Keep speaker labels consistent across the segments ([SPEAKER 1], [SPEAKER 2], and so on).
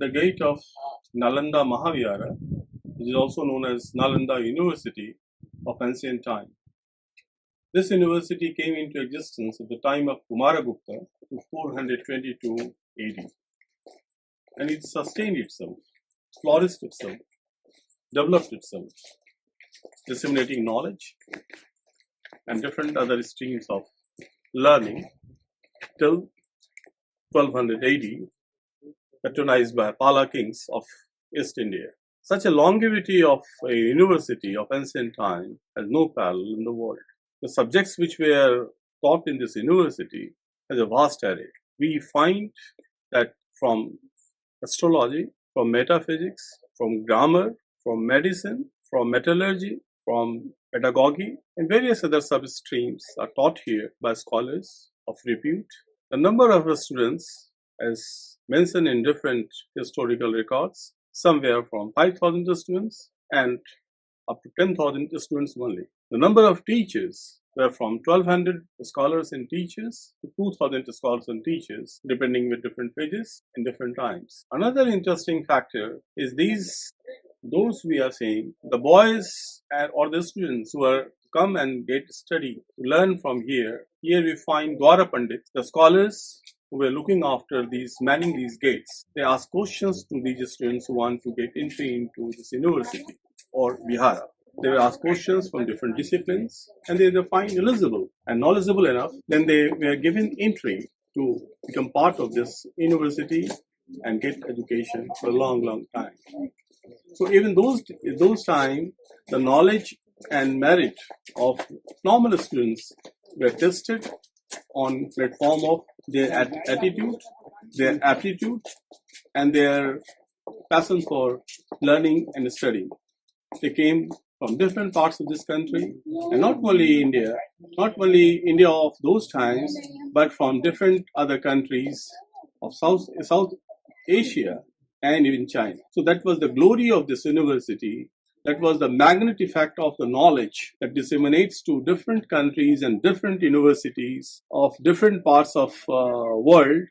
[SPEAKER 1] the gate of Nalanda Mahavihara, which is also known as Nalanda University of ancient time. This university came into existence at the time of Kumaragupta to 422 AD, and it sustained itself, flourished itself, developed itself, disseminating knowledge and different other streams of learning till 1200 AD, patronized by Pala kings of East India. Such a longevity of a university of ancient time has no parallel in the world. The subjects which were taught in this university has a vast array. We find that from astrology, from metaphysics, from grammar, from medicine, from metallurgy, from pedagogy, and various other sub-streams are taught here by scholars of repute. The number of students, as mentioned in different historical records, somewhere from 5,000 students and up to 10,000 students only. The number of teachers were from 1,200 scholars and teachers to 2,000 scholars and teachers, depending with different phases in different times. Another interesting factor is those we are saying, the boys or the students who are come and get study, learn from here. Here we find Dwara Pandits, the scholars who were looking after manning these gates. They ask questions to these students who want to get entry into this university or Vihara. They will ask questions from different disciplines, and they find eligible and knowledgeable enough. Then they were given entry to become part of this university and get education for a long, long time. So even those time, the knowledge and merit of normal students were tested on platform of their attitude, their aptitude, and their passion for learning and studying. They came from different parts of this country, and not only India of those times, but from different other countries of South Asia and even China. So that was the glory of this university. That was the magnetic effect of the knowledge that disseminates to different countries and different universities of different parts of world.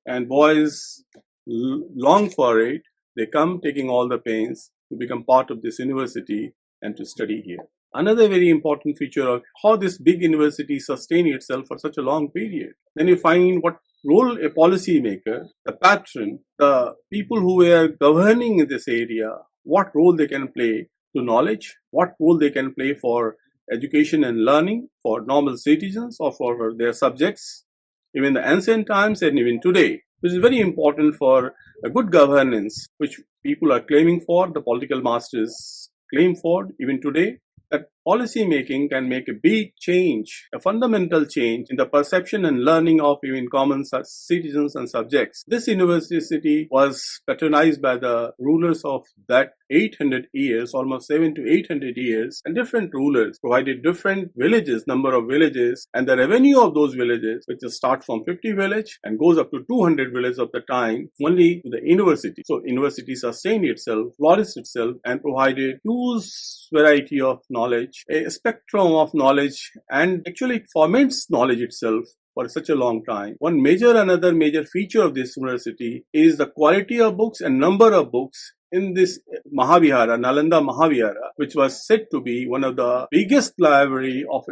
[SPEAKER 1] And boys long for it. They come taking all the pains to become part of this university and to study here. Another very important feature of how this big university sustained itself for such a long period. Then you find what role a policy maker, the patron, the people who were governing in this area, what role they can play to knowledge, what role they can play for education and learning for normal citizens or for their subjects, even in the ancient times and even today, which is very important for a good governance, which people are claiming for, the political masters claim for even today. That policy making can make a big change, a fundamental change in the perception and learning of even common citizens and subjects. This university was patronized by the rulers of that 800 years, almost 700 to 800 years, and different rulers provided different villages, number of villages, and the revenue of those villages, which start from 50 village and goes up to 200 villages of the time, only to the university. So university sustained itself, flourished itself, and provided huge variety of knowledge, a spectrum of knowledge, and actually formats knowledge itself for such a long time. Another major feature of this university is the quality of books and number of books in this Mahavihara, Nalanda Mahavihara, which was said to be one of the biggest library of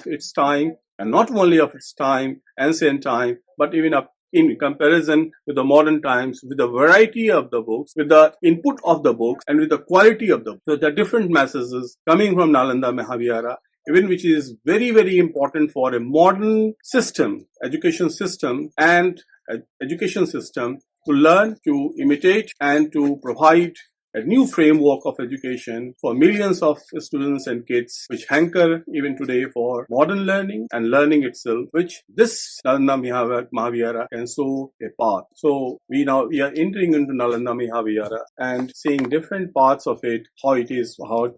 [SPEAKER 1] its time, and not only of its time, ancient time, but even in comparison with the modern times, with the variety of the books, with the input of the books, and with the quality of the books. So there are different messages coming from Nalanda Mahavihara, even which is very, very important for a modern system, education system, to learn, to imitate, and to provide a new framework of education for millions of students and kids, which hanker even today for modern learning and learning itself, which this Nalanda Mahavihara can show a path. So we are entering into Nalanda Mahavihara and seeing different parts of it, how it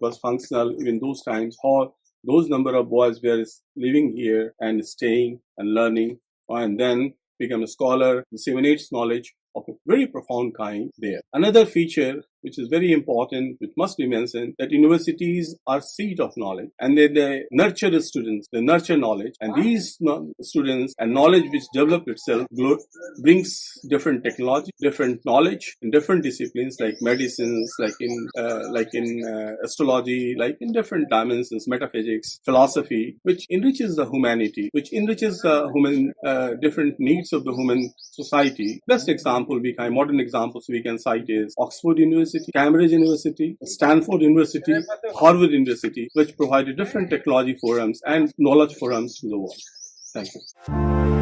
[SPEAKER 1] was functional in those times, how those number of boys were living here and staying and learning, and then become a scholar, disseminates knowledge of a very profound kind there. Another feature which is very important, which must be mentioned, that universities are seat of knowledge, and they nurture the students, they nurture knowledge, and these students and knowledge which develop itself brings different technology, different knowledge in different disciplines like medicines, like in astrology, like in different dimensions, metaphysics, philosophy, which enriches the humanity, which enriches the human different needs of the human society. Best example modern examples we can cite is Oxford University, Cambridge University, Stanford University, Harvard University, which provided different technology forums and knowledge forums to the world. Thank you.